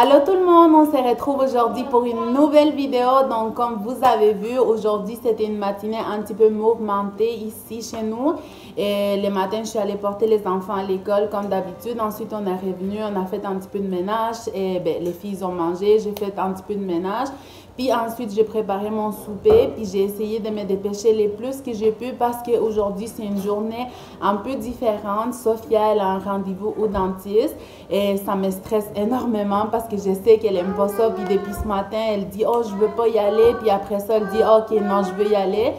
Allô tout le monde, on se retrouve aujourd'hui pour une nouvelle vidéo. Donc comme vous avez vu, aujourd'hui c'était une matinée un petit peu mouvementée ici chez nous. Et le matin, je suis allée porter les enfants à l'école comme d'habitude. Ensuite, on est revenu, on a fait un petit peu de ménage. Et les filles ont mangé, j'ai fait un petit peu de ménage. Puis ensuite, j'ai préparé mon souper, puis j'ai essayé de me dépêcher le plus que j'ai pu parce qu'aujourd'hui, c'est une journée un peu différente. Sophia, elle a un rendez-vous au dentiste et ça me stresse énormément parce que je sais qu'elle aime pas ça. Puis depuis ce matin, elle dit « Oh, je veux pas y aller », puis après ça, elle dit « Ok, non, je veux y aller ».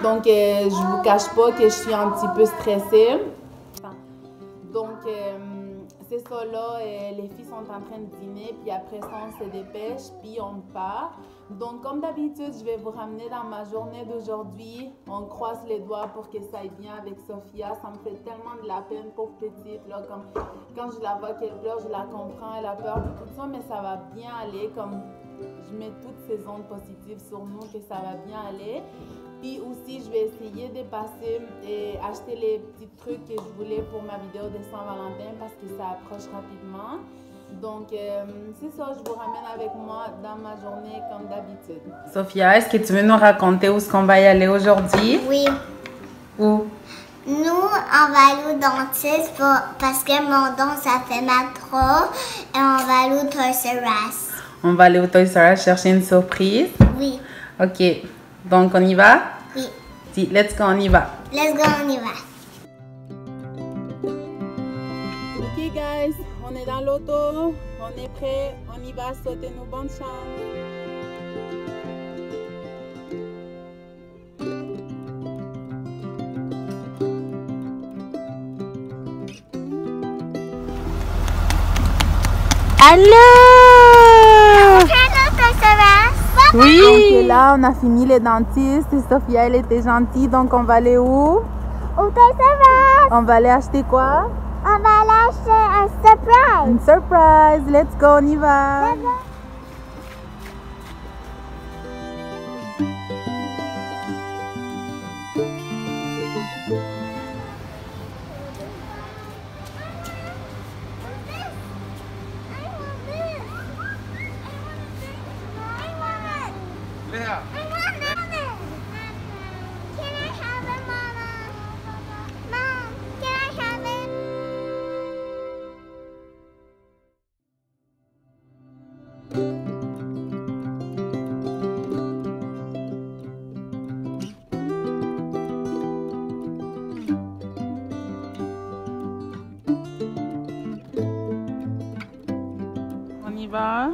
Donc, je vous cache pas que je suis un petit peu stressée. Donc, c'est ça là, les filles sont en train de dîner, puis après ça, on se dépêche, puis on part. Donc, comme d'habitude, je vais vous ramener dans ma journée d'aujourd'hui. On croise les doigts pour que ça aille bien avec Sophia. Ça me fait tellement de la peine, pauvre petite, là, comme quand je la vois qu'elle pleure, je la comprends, elle a peur de tout ça, mais ça va bien aller, comme je mets toutes ces ondes positives sur nous, que ça va bien aller. Puis aussi, je vais essayer de passer et acheter les petits trucs que je voulais pour ma vidéo de Saint-Valentin parce que ça approche rapidement. Donc, c'est ça, je vous ramène avec moi dans ma journée comme d'habitude. Sophia, est-ce que tu veux nous raconter où est-ce qu'on va y aller aujourd'hui? Oui. Où? Nous, on va aller au dentiste parce que mon don, ça fait mal trop. Et on va aller au Toys R Us. On va aller au Toys R Us chercher une surprise? Oui. Ok. Donc, on y va? Oui. Si, let's go, on y va. Let's go, on y va. Ok, guys, on est dans l'auto, on est prêt, on y va, sautez-nous, bonne chance. Allô! Oui! Donc là, on a fini les dentistes et Sophia, elle était gentille, donc on va aller où? Au Toys R Us! On va aller acheter quoi? On va aller acheter un surprise! Une surprise! Let's go, on y va! Let's go. Yeah. I want it. Can I have it, Mama? Mom, can I have it? va?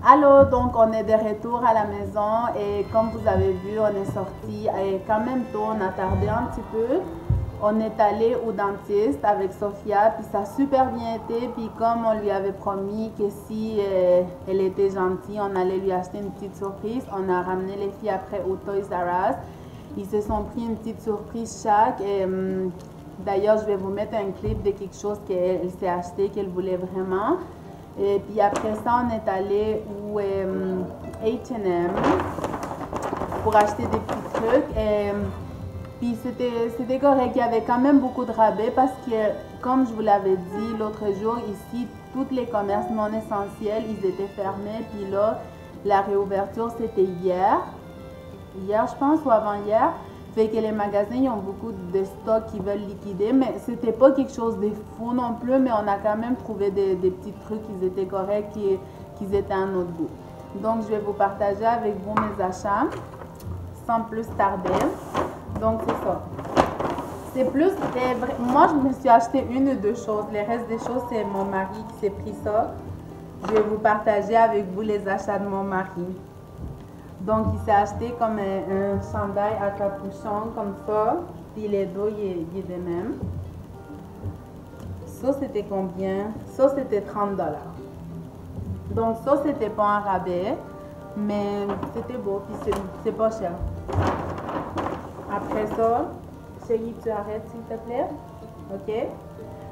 Allô, donc on est de retour à la maison et comme vous avez vu, on est sorti et quand même tôt, on a tardé un petit peu. On est allé au dentiste avec Sophia, puis ça a super bien été. Puis comme on lui avait promis que si elle était gentille, on allait lui acheter une petite surprise, on a ramené les filles après au Toys R Us. Ils se sont pris une petite surprise chaque. Et d'ailleurs, je vais vous mettre un clip de quelque chose qu'elle s'est acheté, qu'elle voulait vraiment. Et puis après ça, on est allé au H&M pour acheter des petits trucs. Et puis c'était correct. Il y avait quand même beaucoup de rabais parce que, comme je vous l'avais dit l'autre jour, ici, tous les commerces non essentiels, ils étaient fermés. Puis là, la réouverture, c'était hier. Hier, je pense, ou avant-hier. Fait que les magasins, ils ont beaucoup de stocks qu'ils veulent liquider, mais c'était pas quelque chose de fou non plus, mais on a quand même trouvé des petits trucs qui étaient corrects, qui étaient à notre goût. Donc, je vais vous partager avec vous mes achats, sans plus tarder. Donc, c'est ça. C'est plus, moi, je me suis acheté une ou deux choses. Le reste des choses, c'est mon mari qui s'est pris ça. Je vais vous partager avec vous les achats de mon mari. Donc, il s'est acheté comme un chandail à capuchon, comme ça. Puis les dos, il est de même. Ça, c'était combien? Ça, c'était 30 $. Donc, ça, c'était pas un rabais. Mais c'était beau, puis c'est pas cher. Après ça, chérie, tu arrêtes, s'il te plaît? OK?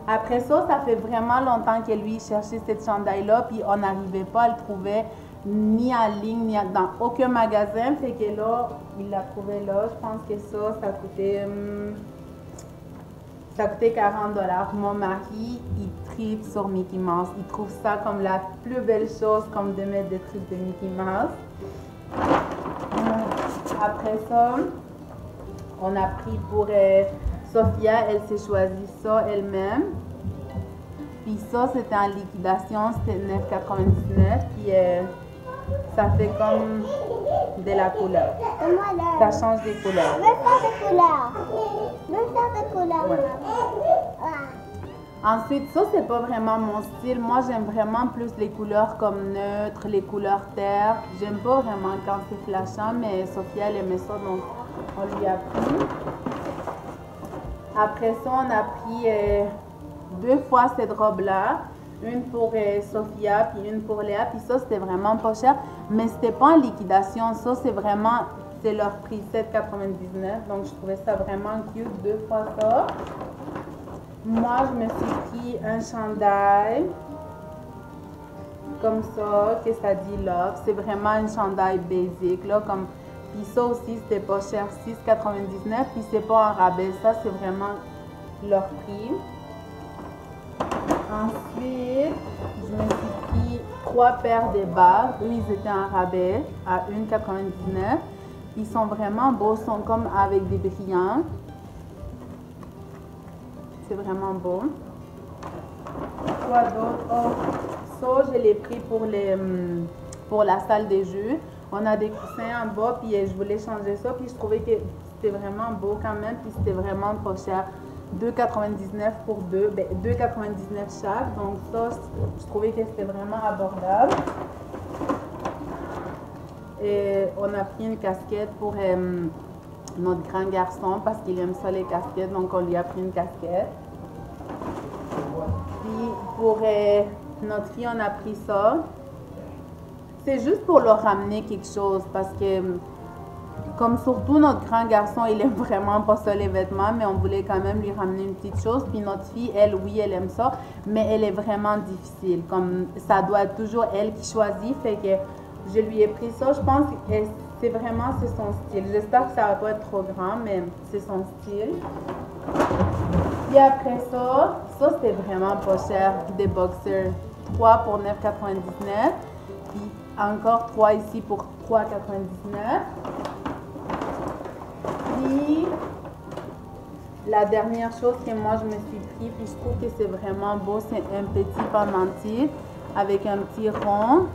Après ça, ça fait vraiment longtemps que lui cherchait cette chandail-là, puis on n'arrivait pas à le trouver ni en ligne, ni dans aucun magasin. Fait que là, il l'a trouvé là. Je pense que ça coûtait 40 $. Mon mari, il tripe sur Mickey Mouse. Il trouve ça comme la plus belle chose, comme de mettre des trucs de Mickey Mouse. Après ça, on a pris pour Sophia, elle s'est choisi ça elle-même. Puis ça, c'était en liquidation, c'était 9,99 $. Puis ça fait comme de la couleur. Ça change des couleurs. Ouais. Ensuite, ça, c'est pas vraiment mon style. Moi, j'aime vraiment plus les couleurs comme neutres, les couleurs terre. J'aime pas vraiment quand c'est flashant, mais Sophia, elle aimait ça, donc on lui a pris. Après ça, on a pris 2 fois cette robe-là. Une pour Sophia, puis une pour Léa. Puis ça, c'était vraiment pas cher. Mais c'était pas en liquidation. Ça, c'est vraiment, c'est leur prix, 7,99 $. Donc, je trouvais ça vraiment cute. 2 fois ça. Moi, je me suis pris un chandail. Comme ça, que ça dit Love. C'est vraiment un chandail basic, là. Comme, puis ça aussi, c'était pas cher. 6,99 $. Puis c'est pas un rabais. Ça, c'est vraiment leur prix. Ensuite, je me suis pris 3 paires de bas. Eux, ils étaient en rabais à 1,99 $. Ils sont vraiment beaux. Ils sont comme avec des brillants. C'est vraiment beau. Quoi d'autre? Oh, ça, je l'ai pris pour la salle des jeux. On a des coussins en bas, puis je voulais changer ça. Puis je trouvais que c'était vraiment beau quand même. Puis c'était vraiment pas cher. 2,99 $ pour 2, ben 2,99 $ chaque. Donc ça, je trouvais que c'était vraiment abordable. Et on a pris une casquette pour notre grand garçon parce qu'il aime ça les casquettes, donc on lui a pris une casquette. Puis pour notre fille, on a pris ça. C'est juste pour leur ramener quelque chose parce que, comme surtout notre grand garçon, il aime vraiment pas ça les vêtements, mais on voulait quand même lui ramener une petite chose. Puis notre fille, elle, oui, elle aime ça, mais elle est vraiment difficile. Comme ça doit être toujours elle qui choisit, fait que je lui ai pris ça. Je pense que c'est son style. J'espère que ça va pas être trop grand, mais c'est son style. Puis après ça c'était vraiment pas cher, des boxers. 3 pour 9,99. Puis encore 3 ici pour 3,99. Puis la dernière chose que moi je me suis pris, puis je trouve que c'est vraiment beau, c'est un petit pendentif avec un petit rond,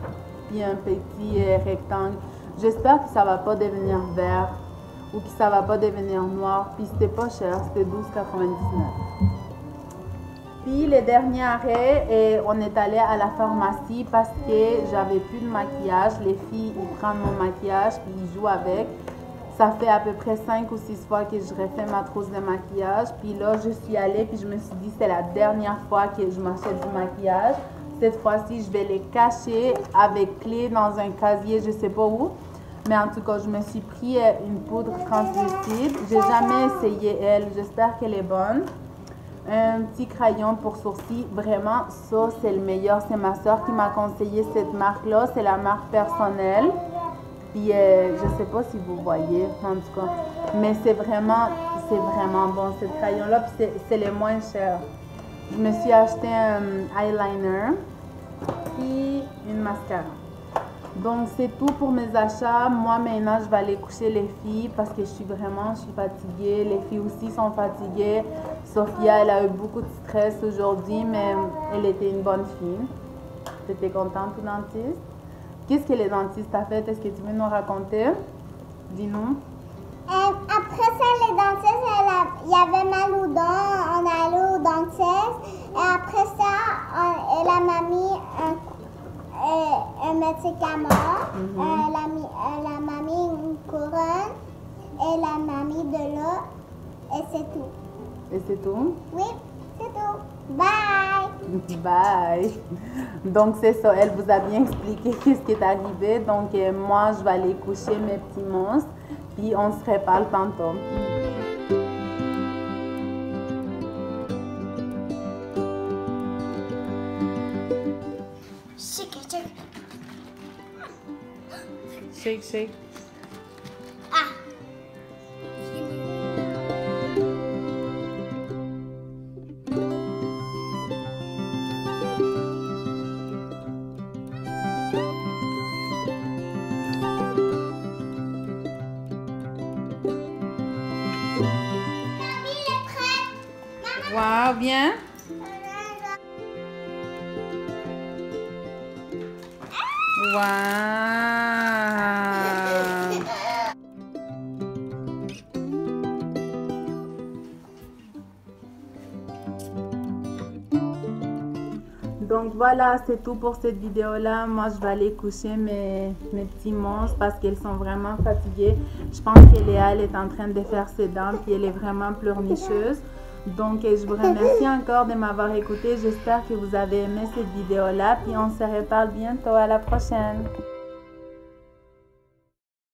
puis un petit rectangle. J'espère que ça va pas devenir vert ou que ça va pas devenir noir. Puis c'était pas cher, c'était 12,99. Puis le dernier arrêt, on est allé à la pharmacie parce que j'avais plus de maquillage. Les filles, ils prennent mon maquillage puis ils jouent avec. Ça fait à peu près 5 ou 6 fois que je refais ma trousse de maquillage. Puis là, je suis allée puis je me suis dit c'est la dernière fois que je m'achète du maquillage. Cette fois-ci, je vais les cacher avec clé dans un casier, je sais pas où. Mais en tout cas, je me suis pris une poudre translucide. J'ai jamais essayé elle. J'espère qu'elle est bonne. Un petit crayon pour sourcils. Vraiment, ça, c'est le meilleur. C'est ma soeur qui m'a conseillé cette marque-là. C'est la marque personnelle. Puis, je sais pas si vous voyez, en tout cas. Mais c'est vraiment bon, ce crayon-là. Puis, c'est le moins cher. Je me suis acheté un eyeliner. Puis, une mascara. Donc, c'est tout pour mes achats. Moi, maintenant, je vais aller coucher les filles parce que je suis fatiguée. Les filles aussi sont fatiguées. Sophia, elle a eu beaucoup de stress aujourd'hui, mais elle était une bonne fille. Tu étais contente au dentiste? Qu'est-ce que les dentistes ont fait? Est-ce que tu veux nous raconter? Dis-nous. Après ça, les dentistes, il y avait mal aux dents. On est allé au dentiste. Et après ça, elle m'a mis un médicament. Elle m'a mis une couronne. Elle m'a mis de l'eau. Et c'est tout. Et c'est tout? Oui, c'est tout. Bye! Bye! Donc, c'est ça. Elle vous a bien expliqué qu'est-ce qui est arrivé. Donc, moi, je vais aller coucher mes petits monstres. Puis, on se reparle tantôt. Shake, shake. Ah! Wow, bien. Wow. Donc voilà, c'est tout pour cette vidéo-là. Moi, je vais aller coucher mes petits monstres parce qu'ils sont vraiment fatigués. Je pense que Léa, elle est en train de faire ses dents puis elle est vraiment pleurnicheuse. Donc, je vous remercie encore de m'avoir écouté. J'espère que vous avez aimé cette vidéo-là. Puis, on se reparle bientôt. À la prochaine.